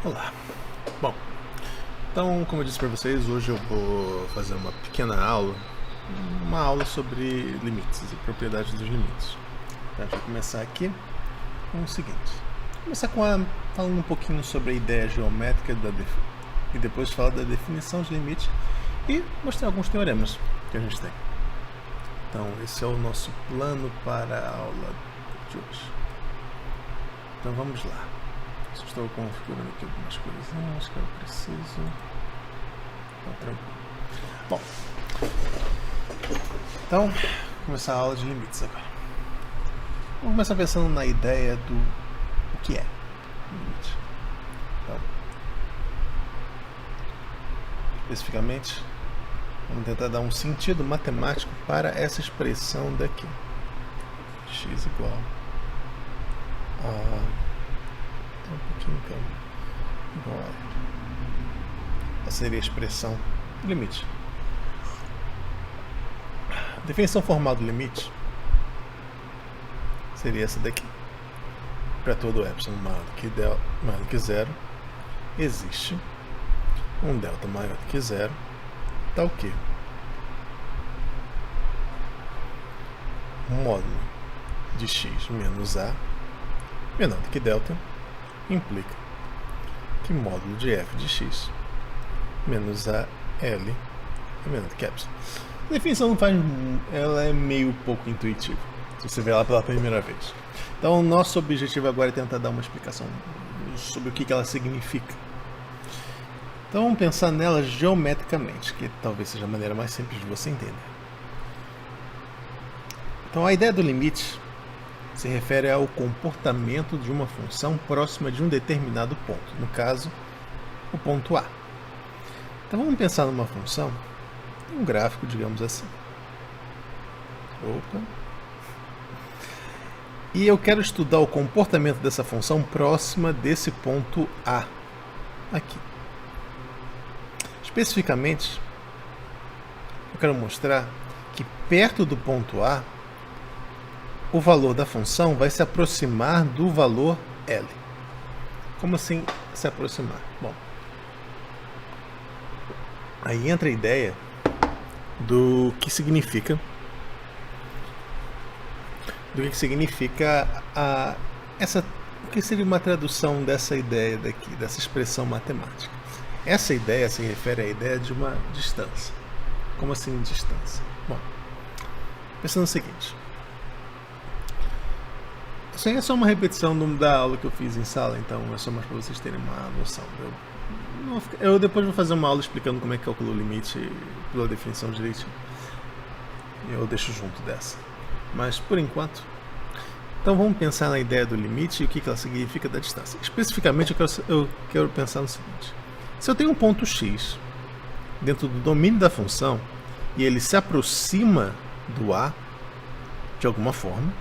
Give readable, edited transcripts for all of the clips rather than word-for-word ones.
Olá. Bom, então, como eu disse para vocês, hoje eu vou fazer uma pequena aula, sobre limites e propriedades dos limites. Então, a gente vai começar aqui com o seguinte. Começar falando um pouquinho sobre a ideia geométrica e depois falar da definição de limite e mostrar alguns teoremas que a gente tem. Então, esse é o nosso plano para a aula de hoje. Então, vamos lá. Estou configurando aqui algumas coisinhas que eu preciso. Tá tranquilo. Bom, então, vou começar a aula de limites agora. Vamos começar pensando na ideia do o que é limite. Então, especificamente, vamos tentar dar um sentido matemático para essa expressão daqui. X igual a um pouquinho igual a essa seria a expressão do limite. A definição formal do limite seria essa daqui. Para todo epsilon maior do que zero, existe um delta maior do que zero, tal que o módulo de x menos a menor do que delta implica que módulo de f de x menos a L é menor do que epsilon. A definição ela é meio pouco intuitiva, se você ver ela pela primeira vez. Então, o nosso objetivo agora é tentar dar uma explicação sobre o que ela significa. Então, vamos pensar nela geometricamente, que talvez seja a maneira mais simples de você entender. Então, a ideia do limite se refere ao comportamento de uma função próxima de um determinado ponto, no caso, o ponto A. Então vamos pensar numa função, um gráfico, digamos assim. E eu quero estudar o comportamento dessa função próxima desse ponto A, aqui. Especificamente, eu quero mostrar que perto do ponto A, o valor da função vai se aproximar do valor L. Como assim se aproximar? Bom, aí entra a ideia do que significa o que seria uma tradução dessa ideia daqui, dessa expressão matemática. Essa ideia se refere à ideia de uma distância. Como assim distância? Bom, pensando no seguinte. Isso aí é só uma repetição da aula que eu fiz em sala, então é só mais para vocês terem uma noção. Eu depois vou fazer uma aula explicando como é que calcula o limite pela definição direitinho. Eu deixo junto dessa. Mas, por enquanto, então vamos pensar na ideia do limite e o que ela significa da distância. Especificamente, eu quero pensar no seguinte. Se eu tenho um ponto x dentro do domínio da função e ele se aproxima do A de alguma forma,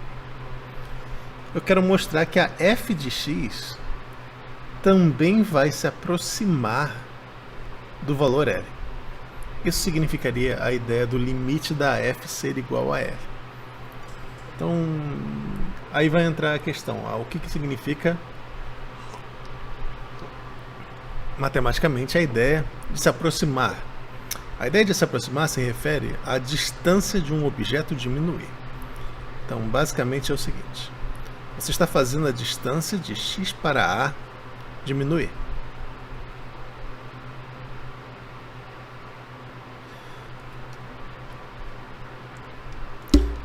eu quero mostrar que a f de x também vai se aproximar do valor L. Isso significaria a ideia do limite da f ser igual a L. Então, aí vai entrar a questão, o que significa matematicamente a ideia de se aproximar. A ideia de se aproximar se refere à distância de um objeto diminuir. Então, basicamente é o seguinte. Você está fazendo a distância de x para A diminuir.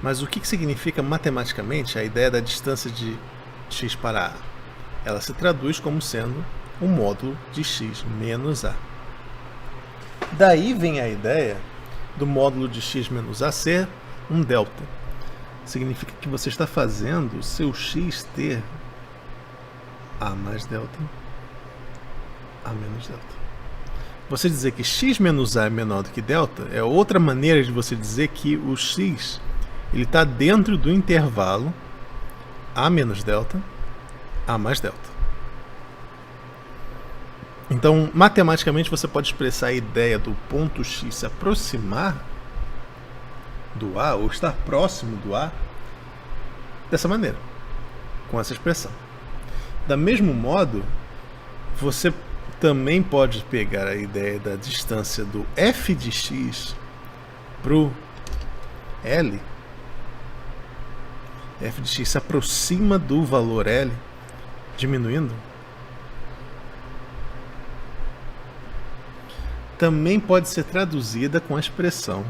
Mas o que significa matematicamente a ideia da distância de x para A? Ela se traduz como sendo o módulo de x menos A. Daí vem a ideia do módulo de x menos A ser um delta. Significa que você está fazendo o seu x ter A mais delta, A menos delta. Você dizer que x menos A é menor do que delta é outra maneira de você dizer que o x está dentro do intervalo A menos delta, A mais delta. Então, matematicamente, você pode expressar a ideia do ponto x se aproximar do A, ou estar próximo do A, dessa maneira, com essa expressão. Da mesmo modo, você também pode pegar a ideia da distância do f de x pro L. F de x se aproxima do valor L, diminuindo. Também pode ser traduzida com a expressão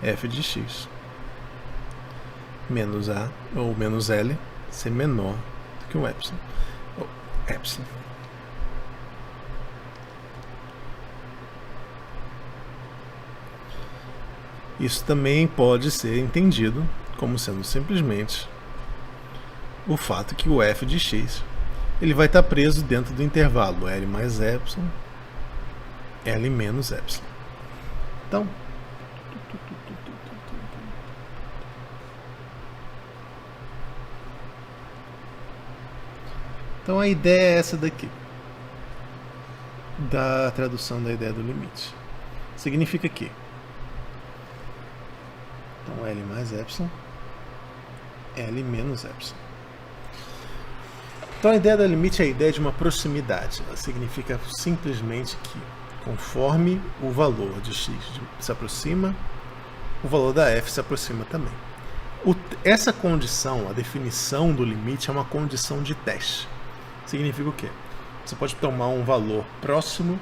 f de x menos a ou menos L ser menor do que um epsilon. Ou epsilon. Isso também pode ser entendido como sendo simplesmente o fato que o f de x ele vai estar preso dentro do intervalo L mais epsilon, L menos epsilon. Então a ideia é essa daqui, da tradução da ideia do limite. Significa que então L mais epsilon, L menos epsilon. Então a ideia do limite é a ideia de uma proximidade. Ela significa simplesmente que conforme o valor de x se aproxima, o valor da f se aproxima também. Essa condição, a definição do limite, é uma condição de teste. Significa o quê? Você pode tomar um valor próximo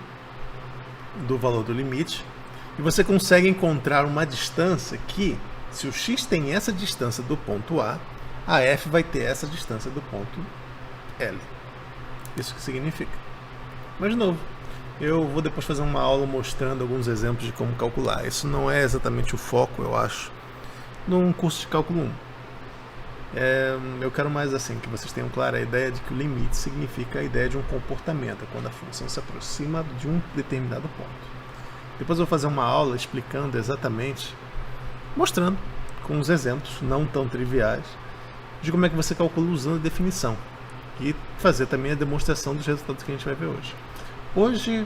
do valor do limite e você consegue encontrar uma distância que, se o x tem essa distância do ponto a f vai ter essa distância do ponto L. Isso que significa. Mas, de novo, eu vou depois fazer uma aula mostrando alguns exemplos de como calcular. Isso não é exatamente o foco, eu acho, num curso de cálculo 1. Eu quero mais assim, que vocês tenham clara a ideia de que o limite significa a ideia de um comportamento, quando a função se aproxima de um determinado ponto. Depois eu vou fazer uma aula explicando exatamente, mostrando com uns exemplos não tão triviais, de como é que você calcula usando a definição. E fazer também a demonstração dos resultados que a gente vai ver hoje. Hoje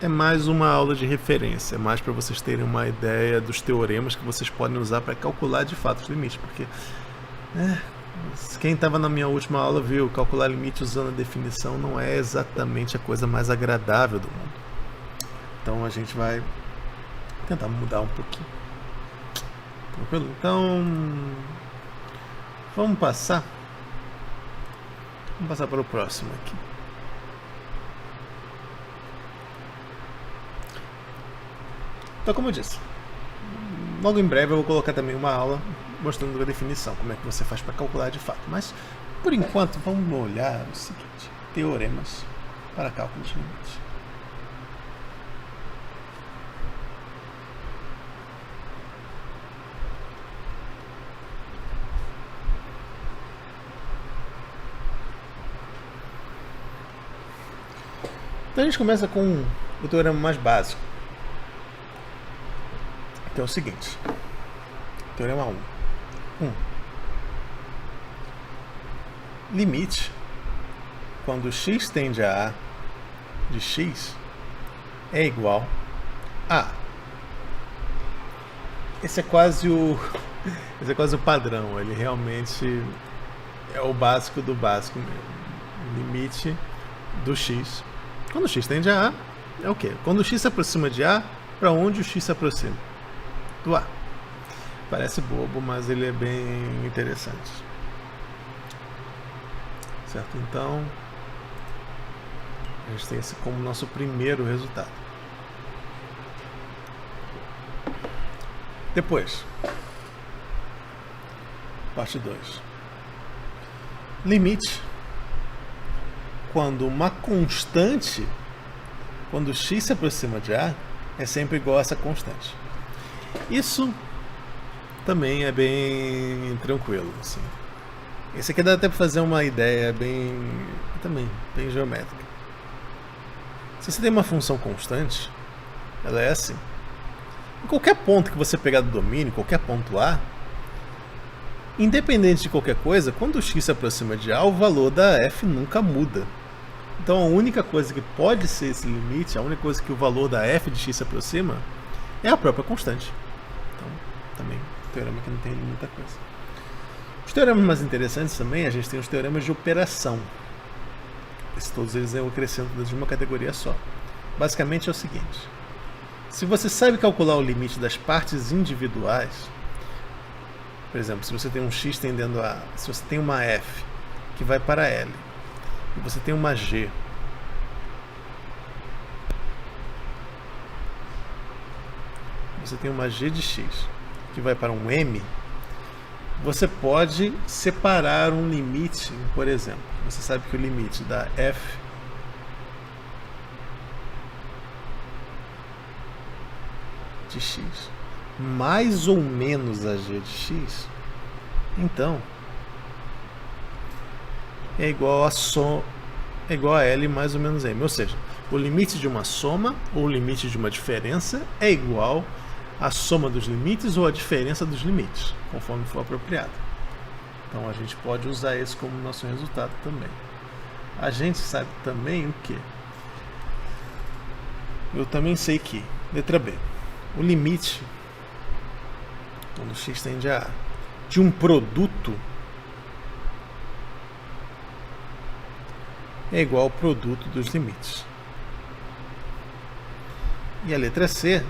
é mais uma aula de referência, mais para vocês terem uma ideia dos teoremas que vocês podem usar para calcular de fato os limites, porque quem estava na minha última aula viu, calcular limite usando a definição não é exatamente a coisa mais agradável do mundo. Então a gente vai tentar mudar um pouquinho. Tranquilo? Então vamos passar para o próximo aqui. Então, como eu disse, logo em breve eu vou colocar também uma aula mostrando a definição, como é que você faz para calcular de fato. Mas, por enquanto, vamos olhar o seguinte: teoremas para cálculo de limite. Então a gente começa com o teorema mais básico, que é o seguinte: teorema 1. Limite quando x tende a de x é igual a. Esse é quase o padrão, ele realmente é o básico do básico mesmo. Limite do x quando x tende a é o quê? Quando o x se aproxima de a, para onde o x se aproxima? Do a. Parece bobo, mas ele é bem interessante. Certo? Então, a gente tem esse como nosso primeiro resultado. Depois, parte 2. Limite quando uma constante, quando x se aproxima de a, é sempre igual a essa constante. Isso também é bem tranquilo, assim. Esse aqui dá até para fazer uma ideia bem geométrica. Se você tem uma função constante, ela é assim. Em qualquer ponto que você pegar do domínio, qualquer ponto A, independente de qualquer coisa, quando o x se aproxima de A, o valor da f nunca muda. Então a única coisa que pode ser esse limite, a única coisa que o valor da f de x se aproxima, é a própria constante. Então, também, teorema que não tem muita coisa. Os teoremas mais interessantes também, a gente tem os teoremas de operação. todos eles eu acrescento dentro de uma categoria só. Basicamente é o seguinte: se você sabe calcular o limite das partes individuais, por exemplo, se você tem um x tendendo a... se você tem uma f que vai para L, e você tem uma g de x que vai para um m, você pode separar um limite, por exemplo. Você sabe que o limite da f de x mais ou menos a g de x, então é igual a L mais ou menos M. Ou seja, o limite de uma soma ou o limite de uma diferença é igual à soma dos limites ou à diferença dos limites, conforme for apropriado. Então a gente pode usar esse como nosso resultado também. A gente sabe também o que? Eu também sei que, letra B, o limite, quando x tende a de um produto é igual ao produto dos limites. E a letra C,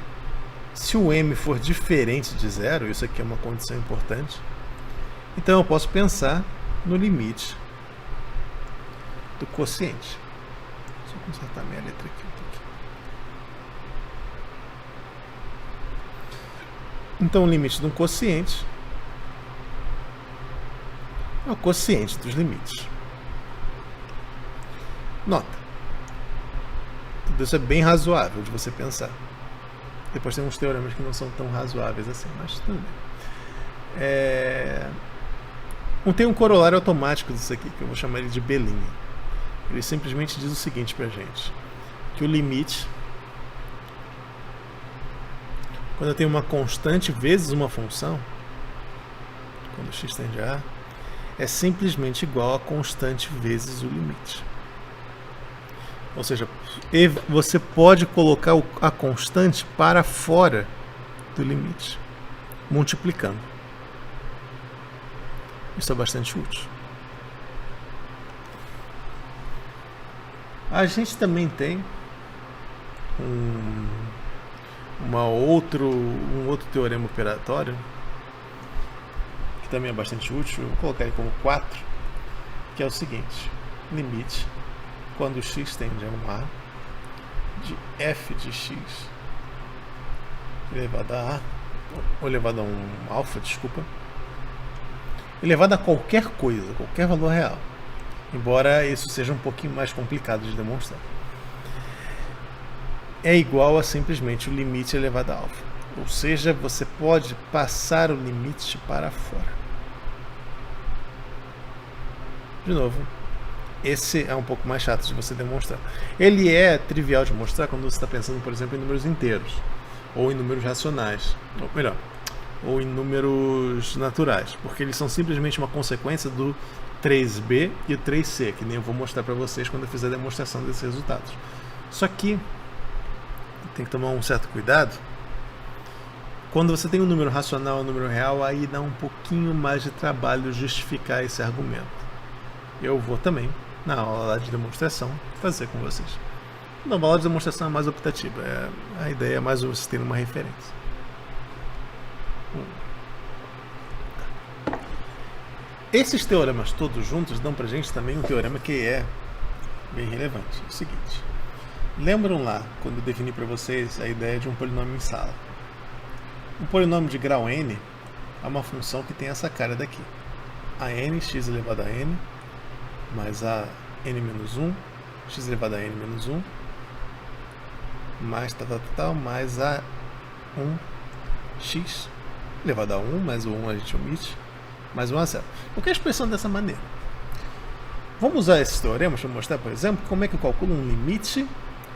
se o m for diferente de zero, isso aqui é uma condição importante, então eu posso pensar no limite do quociente. Deixa eu consertar minha letra aqui um pouquinho. Então o limite de um quociente é o quociente dos limites. Nota, tudo isso é bem razoável de você pensar. Depois tem uns teoremas que não são tão razoáveis assim, mas tudo bem. Tem um corolário automático disso aqui, que eu vou chamar ele de B'. Ele simplesmente diz o seguinte pra gente, que o limite, quando eu tenho uma constante vezes uma função, quando x tende a é simplesmente igual a constante vezes o limite. Ou seja, você pode colocar a constante para fora do limite, multiplicando. Isso é bastante útil. A gente também tem um outro teorema operatório, que também é bastante útil, eu vou colocar ele como 4, que é o seguinte: limite, quando x tende a 1a, de f de x elevado a a, ou elevado a um alfa, desculpa, elevado a qualquer coisa, qualquer valor real, embora isso seja um pouquinho mais complicado de demonstrar, é igual a simplesmente o limite elevado a alfa. Ou seja, você pode passar o limite para fora. De novo, esse é um pouco mais chato de você demonstrar. Ele é trivial de mostrar quando você está pensando, por exemplo, em números inteiros, ou em números racionais, ou melhor, ou em números naturais, porque eles são simplesmente uma consequência do 3b e o 3c, que nem eu vou mostrar para vocês quando eu fizer a demonstração desses resultados. Só que tem que tomar um certo cuidado. Quando você tem um número racional e um número real, aí dá um pouquinho mais de trabalho justificar esse argumento. Eu vou também, na aula de demonstração, fazer com vocês. Não, a aula de demonstração é mais optativa. A ideia é mais você ter uma referência. Esses teoremas todos juntos dão pra gente também um teorema que é bem relevante. É o seguinte. Lembram lá, quando eu defini para vocês a ideia de um polinômio em sala? Um polinômio de grau n é uma função que tem essa cara daqui. A n, x elevado a n, mais a n menos 1, x elevado a n menos 1, mais tal, mais a 1x elevado a 1, mais o 1 a gente omite, mais 1 a 0. Qualquer expressão dessa maneira. Vamos usar esses teoremas para mostrar, por exemplo, como é que eu calculo um limite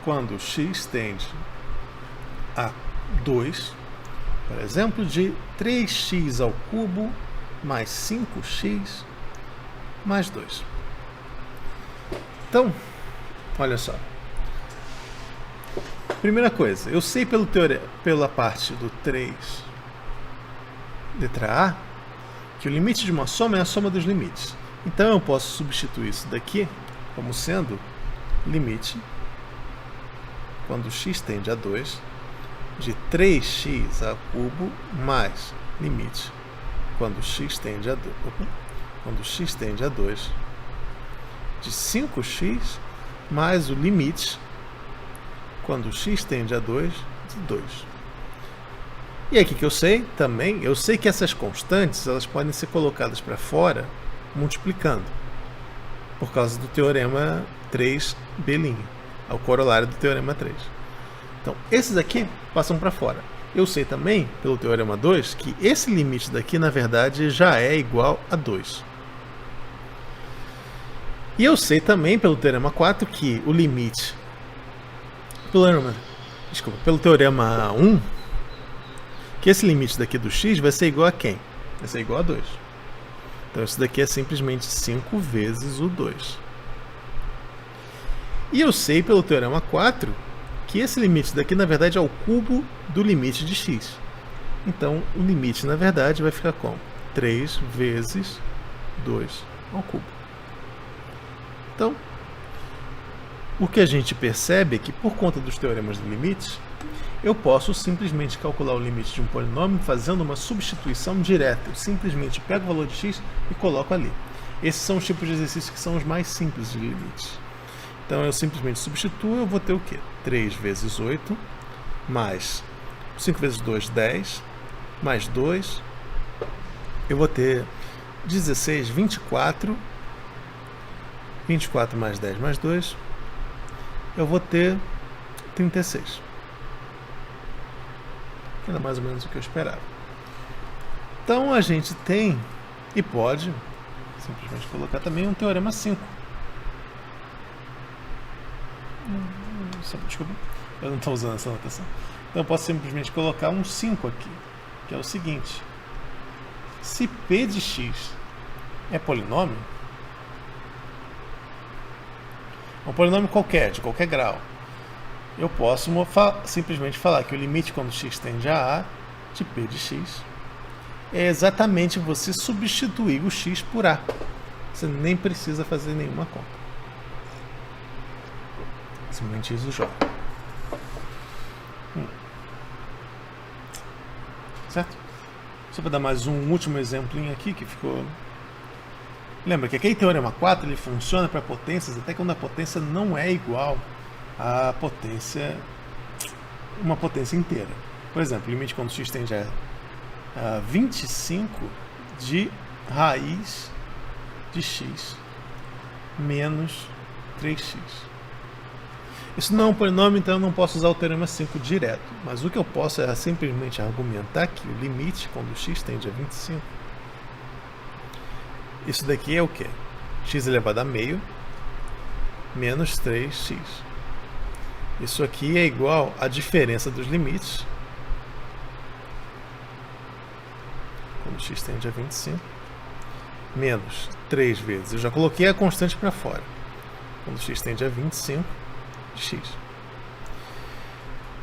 quando x tende a 2, por exemplo, de 3x ao cubo mais 5x mais 2. Então, olha só. Primeira coisa, eu sei pela parte do 3, letra A, que o limite de uma soma é a soma dos limites. Então eu posso substituir isso daqui como sendo limite, quando x tende a 2, de 3x ao cubo mais limite, quando x tende a 2, de 5x mais o limite, quando x tende a 2, de 2. E aqui que eu sei também, eu sei que essas constantes elas podem ser colocadas para fora multiplicando, por causa do teorema 3b', é o corolário do teorema 3. Então, esses aqui passam para fora. Eu sei também, pelo teorema 2, que esse limite daqui, na verdade, já é igual a 2. E eu sei também, pelo teorema 4, que o limite... Pelo teorema 1, que esse limite daqui do x vai ser igual a quem? Vai ser igual a 2. Então, isso daqui é simplesmente 5 vezes o 2. E eu sei, pelo teorema 4, que esse limite daqui, na verdade, é o cubo do limite de x. Então, o limite, na verdade, vai ficar como? 3 vezes 2 ao cubo. Então, o que a gente percebe é que, por conta dos teoremas de limites, eu posso simplesmente calcular o limite de um polinômio fazendo uma substituição direta. Eu simplesmente pego o valor de x e coloco ali. Esses são os tipos de exercícios que são os mais simples de limites. Então, eu simplesmente substituo, eu vou ter o quê? 3 vezes 8, mais 5 vezes 2, 10, mais 2. Eu vou ter 16, 24. 24 mais 10 mais 2. Eu vou ter 36. Que era mais ou menos o que eu esperava. Então, a gente tem, e pode, simplesmente colocar também um teorema 5. Desculpa, eu não estou usando essa notação. Então eu posso simplesmente colocar um 5 aqui, que é o seguinte: se p de x é polinômio, um polinômio qualquer, de qualquer grau, eu posso simplesmente falar que o limite quando x tende a a de p de x é exatamente você substituir o x por a. Você nem precisa fazer nenhuma conta. Simplesmente isso joga. Certo? Só para dar mais um último exemplinho aqui que ficou... Lembra que aquele teorema 4 ele funciona para potências até quando a potência não é igual à potência, uma potência inteira. Por exemplo, o limite quando x tende a 25 de raiz de x menos 3x. Isso não é um polinômio, então eu não posso usar o teorema 5 direto. Mas o que eu posso é simplesmente argumentar que o limite, quando x tende a 25, isso daqui é o quê? X elevado a meio menos 3x. Isso aqui é igual à diferença dos limites, quando x tende a 25, menos 3 vezes. Eu já coloquei a constante para fora. Quando x tende a 25, de x.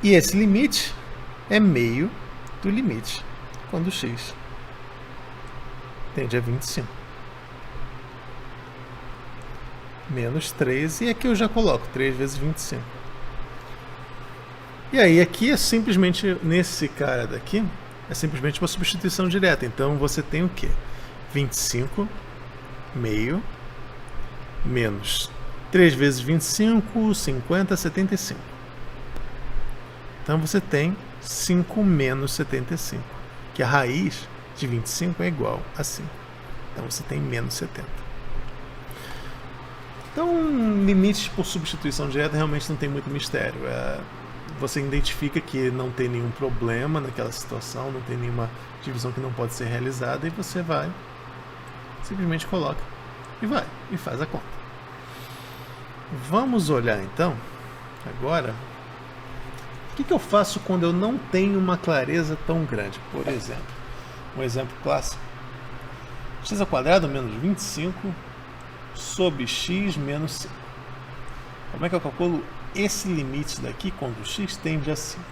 E esse limite é meio do limite quando x tende a 25. Menos 3, e aqui eu já coloco 3 vezes 25. E aí aqui é simplesmente, nesse cara daqui, é simplesmente uma substituição direta. Então você tem o quê? 25 meio menos 3 vezes 25, 50, 75. Então você tem 5 menos 75, que a raiz de 25 é igual a 5. Então você tem menos 70. Então, limites por substituição direta realmente não tem muito mistério. Você identifica que não tem nenhum problema naquela situação, não tem nenhuma divisão que não pode ser realizada, e você vai, simplesmente coloca e faz a conta. Vamos olhar então, agora, o que eu faço quando eu não tenho uma clareza tão grande? Por exemplo, um exemplo clássico: x² menos 25 sobre x menos 5. Como é que eu calculo esse limite daqui quando x tende a 5?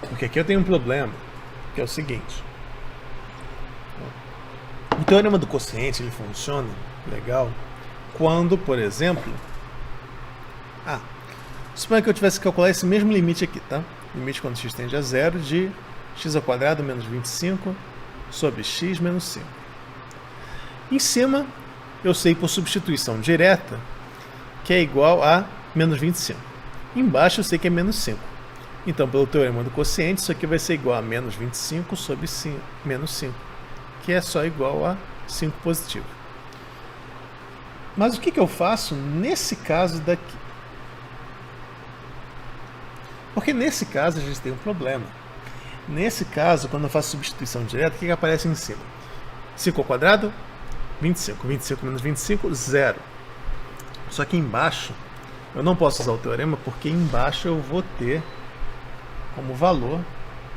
Porque aqui eu tenho um problema, que é o seguinte: o teorema do quociente ele funciona legal quando, por exemplo, Suponha que eu tivesse que calcular esse mesmo limite aqui, tá? Limite quando x tende a zero de x² menos 25 sobre x menos 5. Em cima, eu sei por substituição direta que é igual a menos 25. Embaixo eu sei que é menos 5. Então, pelo teorema do quociente, isso aqui vai ser igual a menos 25 sobre menos 5, que é só igual a 5 positivo. Mas o que eu faço nesse caso daqui? Porque nesse caso a gente tem um problema. Nesse caso, quando eu faço substituição direta, o que aparece em cima? 5², 25. 25 menos 25, 0. Só que embaixo, eu não posso usar o teorema, porque embaixo eu vou ter como valor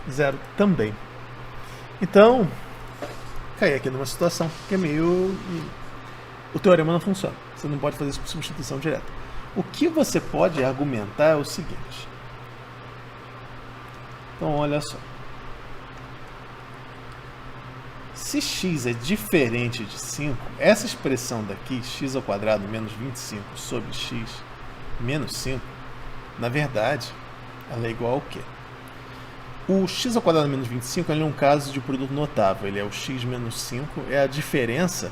0 também. Então, caí aqui numa situação que é meio... O teorema não funciona. Você não pode fazer isso por substituição direta. O que você pode argumentar é o seguinte. Então, olha só. Se x é diferente de 5, essa expressão daqui, x² menos 25 sobre x menos 5, na verdade, ela é igual ao quê? O x² menos 25 ele é um caso de produto notável. Ele é o x menos 5, é a diferença,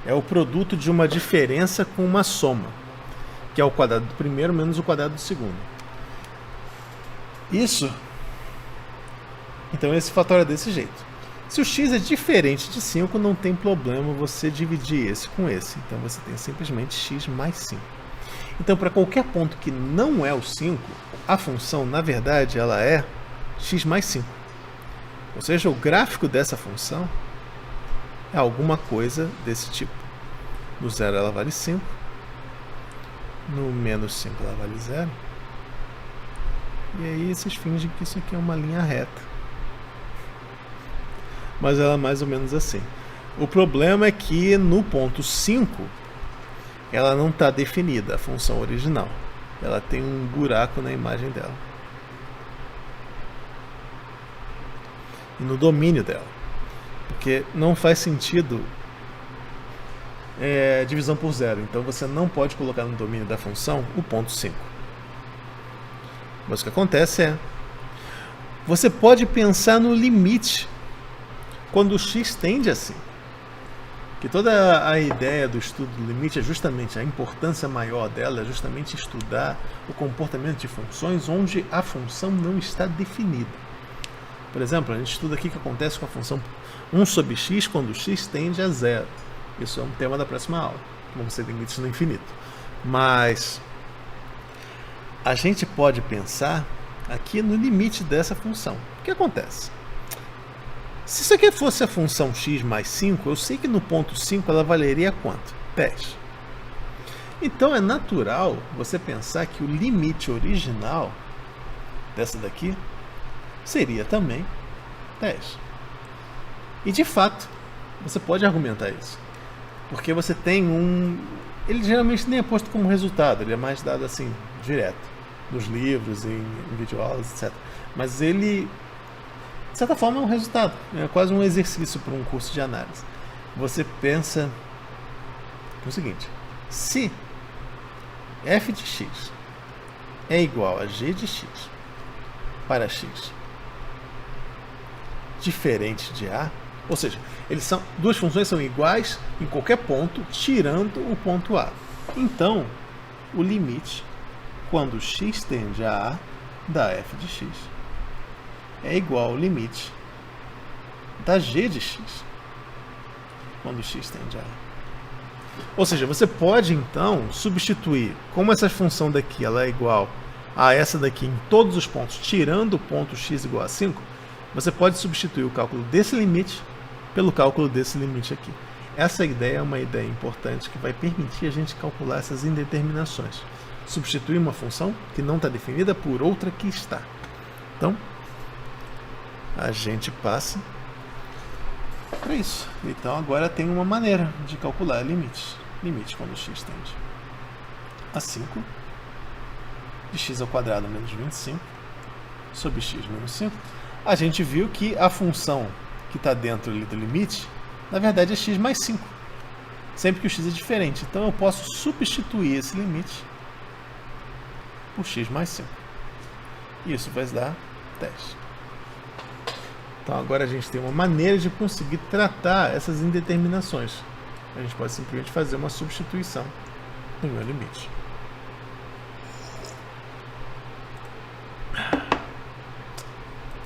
é o produto de uma diferença com uma soma, que é o quadrado do primeiro menos o quadrado do segundo. Isso. Então esse fator é desse jeito. Se o x é diferente de 5, não tem problema você dividir esse com esse. Então você tem simplesmente x mais 5. Então, para qualquer ponto que não é o 5, a função, na verdade, ela é x mais 5. Ou seja, o gráfico dessa função é alguma coisa desse tipo. No 0 ela vale 5. No menos 5 ela vale 0. E aí vocês fingem que isso aqui é uma linha reta. Mas ela é mais ou menos assim. O problema é que no ponto 5, ela não está definida, a função original. Ela tem um buraco na imagem dela. E no domínio dela. Porque não faz sentido divisão por zero. Então você não pode colocar no domínio da função o ponto 5. Mas o que acontece é... Você pode pensar no limite quando o x tende a 5. Que toda a ideia do estudo do limite é justamente, a importância maior dela é justamente estudar o comportamento de funções onde a função não está definida. Por exemplo, a gente estuda aqui o que acontece com a função 1 sobre x quando o x tende a 0. Isso é um tema da próxima aula. Vamos ter limites no infinito. Mas a gente pode pensar aqui no limite dessa função. O que acontece? Se isso aqui fosse a função x mais 5, eu sei que no ponto 5 ela valeria quanto? 10. Então é natural você pensar que o limite original dessa daqui seria também 10. E de fato, você pode argumentar isso. Porque você tem um... Ele geralmente nem é posto como resultado, ele é mais dado assim, direto, nos livros, em videoaulas, etc. Mas ele... de certa forma é um resultado, é quase um exercício para um curso de análise. Você pensa o seguinte: se f de x é igual a g de x para x diferente de a, ou seja, duas funções são iguais em qualquer ponto, tirando o ponto a. Então, o limite, quando x tende a a, da f de x é igual ao limite da g de x, quando x tende a a. Ou seja, você pode então substituir, como essa função daqui ela é igual a essa daqui em todos os pontos, tirando o ponto x igual a 5, você pode substituir o cálculo desse limite pelo cálculo desse limite aqui. Essa ideia é uma ideia importante que vai permitir a gente calcular essas indeterminações. Substituir uma função que não está definida por outra que está. Então, a gente passa para isso. Então agora tem uma maneira de calcular limites. Limite quando x tende a 5 de x² menos 25 sobre x menos 5. A gente viu que a função que está dentro ali do limite, na verdade é x mais 5. sempre que o x é diferente. Então eu posso substituir esse limite por x mais 5. Isso vai dar 10. Então agora a gente tem uma maneira de conseguir tratar essas indeterminações. A gente pode simplesmente fazer uma substituição no meu limite.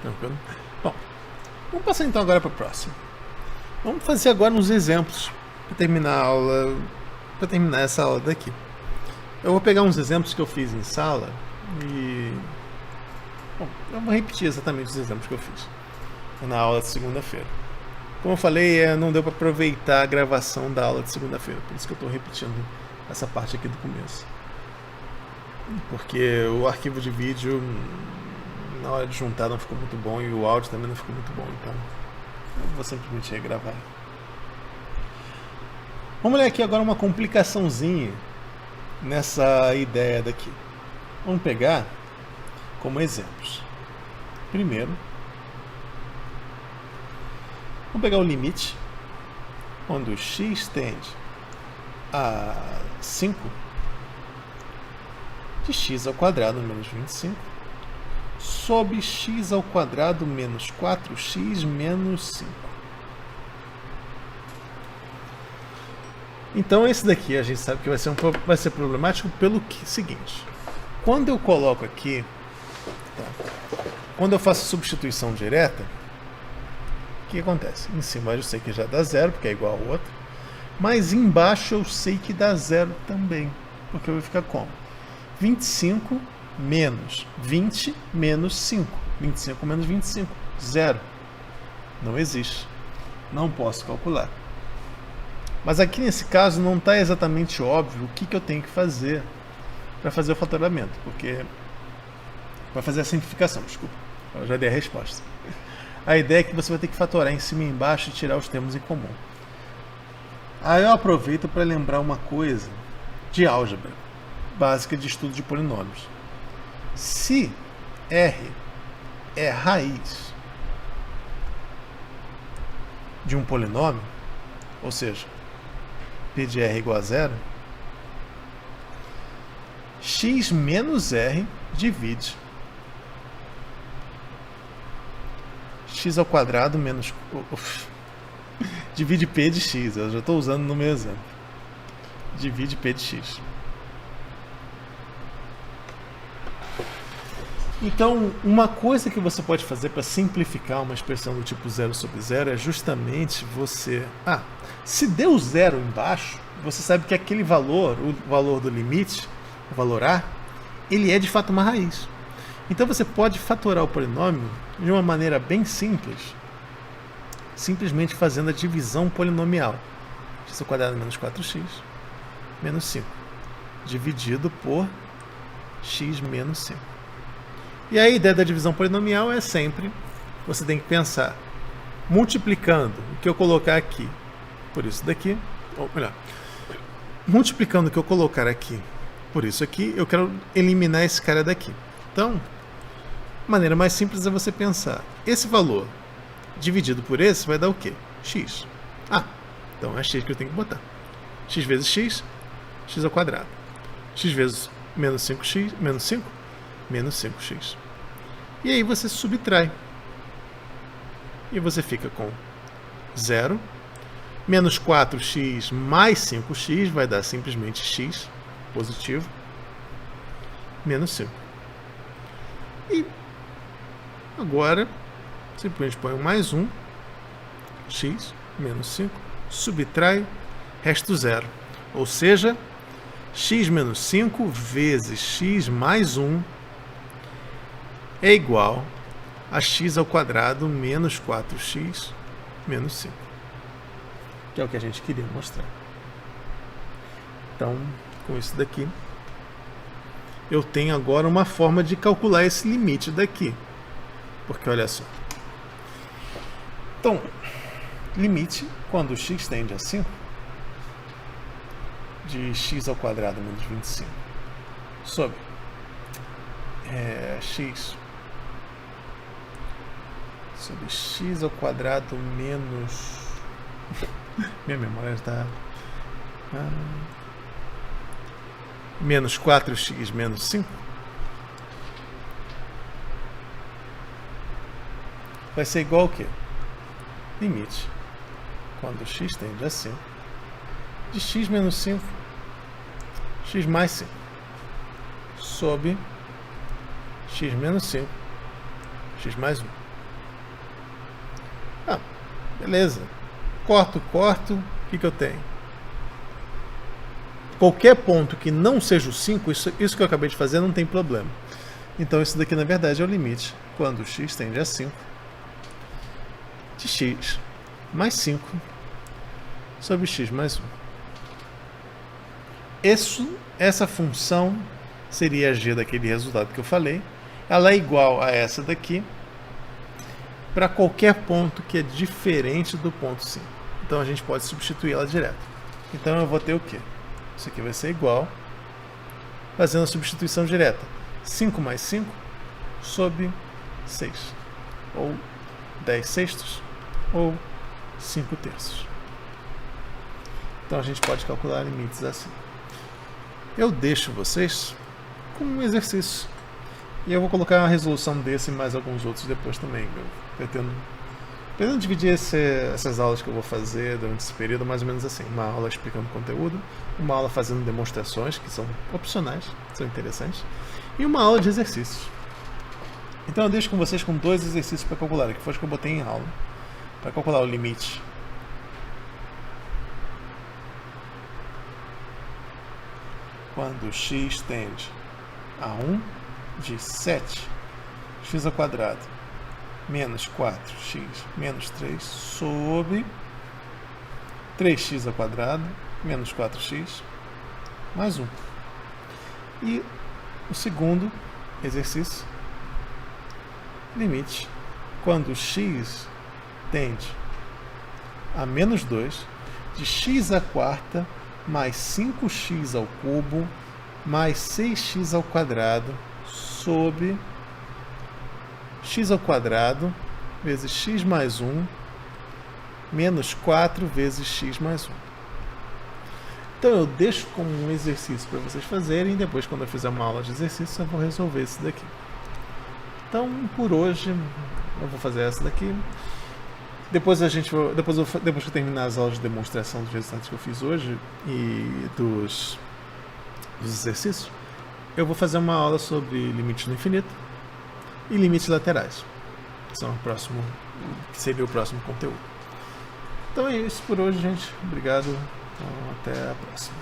Tranquilo? Bom, vamos passar então agora para a próxima. Vamos fazer agora uns exemplos para terminar a aula, para terminar essa aula daqui. Eu vou pegar uns exemplos que eu fiz em sala e... Bom, eu vou repetir exatamente os exemplos que eu fiz na aula de segunda-feira. Como eu falei, não deu para aproveitar a gravação da aula de segunda-feira, por isso que eu estou repetindo essa parte aqui do começo. Porque o arquivo de vídeo, na hora de juntar, não ficou muito bom e o áudio também não ficou muito bom, então eu vou simplesmente regravar. Vamos ler aqui agora uma complicaçãozinha nessa ideia daqui. Vamos pegar como exemplos. Primeiro, vamos pegar o limite quando x tende a 5 de x ao quadrado menos 25 sobre x ao quadrado menos 4x menos 5. Então esse daqui a gente sabe que vai ser problemático pelo seguinte. Quando eu coloco aqui, quando eu faço substituição direta, o que acontece? Em cima eu sei que já dá zero, porque é igual ao outro, mas embaixo eu sei que dá zero também, porque vai ficar como? 25 menos 20 menos 5. 25 menos 25, zero. Não existe. Não posso calcular. Mas aqui nesse caso não está exatamente óbvio o que eu tenho que fazer para fazer o fatoramento, porque para fazer a simplificação, desculpa, eu já dei a resposta. A ideia é que você vai ter que fatorar em cima e embaixo e tirar os termos em comum. Aí eu aproveito para lembrar uma coisa de álgebra básica de estudo de polinômios. Se R é raiz de um polinômio, ou seja, P de R igual a zero, x menos R divide x ao quadrado menos... divide P de x, eu já estou usando no meu exemplo. Divide P de x. Então, uma coisa que você pode fazer para simplificar uma expressão do tipo 0 sobre 0 é justamente você... se deu zero embaixo, você sabe que aquele valor, o valor do limite, o valor A, ele é de fato uma raiz. Então você pode fatorar o polinômio de uma maneira bem simples, simplesmente fazendo a divisão polinomial. X ao quadrado menos 4x menos 5, dividido por x menos 5. E a ideia da divisão polinomial é sempre, você tem que pensar, multiplicando o que eu colocar aqui por isso daqui, ou melhor, multiplicando o que eu colocar aqui por isso aqui, eu quero eliminar esse cara daqui. Então, a maneira mais simples é você pensar, esse valor dividido por esse vai dar o quê? X. Então é x que eu tenho que botar. X vezes x, x ao quadrado. X vezes menos 5x, menos 5, menos 5x. E aí você subtrai. E você fica com 0, menos 4x mais 5x vai dar simplesmente x, positivo, menos 5. E agora, simplesmente põe mais 1, x, menos 5, subtrai, resta 0. Ou seja, x menos 5 vezes x mais 1 é igual a x ao quadrado menos 4x menos 5. Que é o que a gente queria mostrar. Então, com isso daqui, eu tenho agora uma forma de calcular esse limite daqui. Porque olha só. Então, limite, quando x tende a 5, de x ao quadrado menos 25, sobre x sobre x ao quadrado menos... Minha memória está Menos 4x menos 5 vai ser igual ao quê? Limite, quando x tende a 5, de x menos 5, x mais 5, sobre x menos 5, x mais 1. Beleza. Corto, o que eu tenho? Qualquer ponto que não seja o 5, isso que eu acabei de fazer não tem problema. Então isso daqui na verdade é o limite quando x tende a 5 de x mais 5 sobre x mais 1. Essa função seria a g daquele resultado que eu falei. Ela é igual a essa daqui para qualquer ponto que é diferente do ponto 5. Então a gente pode substituir ela direto. Então eu vou ter o quê? Isso aqui vai ser igual, fazendo a substituição direta, 5 mais 5 sobre 6, ou 10 sextos, ou 5 terços. Então a gente pode calcular limites assim. Eu deixo vocês com um exercício, e eu vou colocar a resolução desse e mais alguns outros depois também. Eu pretendo dividir essas aulas que eu vou fazer durante esse período mais ou menos assim. Uma aula explicando conteúdo, uma aula fazendo demonstrações, que são opcionais, são interessantes, e uma aula de exercícios. Então eu deixo com vocês com 2 exercícios para calcular, que foi o que eu botei em aula, para calcular o limite quando x tende a 1 de 7x² menos 4x menos 3 sobre 3x² menos 4x mais 1. E o segundo exercício, limite quando x tende a menos 2 de x² mais 5x² mais 6x² sobre x² vezes x mais 1 menos 4 vezes x mais 1. Então eu deixo como um exercício para vocês fazerem, e depois quando eu fizer uma aula de exercício eu vou resolver esse daqui. Então por hoje eu vou fazer essa daqui. Depois que eu terminar as aulas de demonstração dos resultados que eu fiz hoje e dos exercícios, eu vou fazer uma aula sobre limites no infinito e limites laterais, que seria o próximo conteúdo. Então é isso por hoje, gente. Obrigado. Então, até a próxima.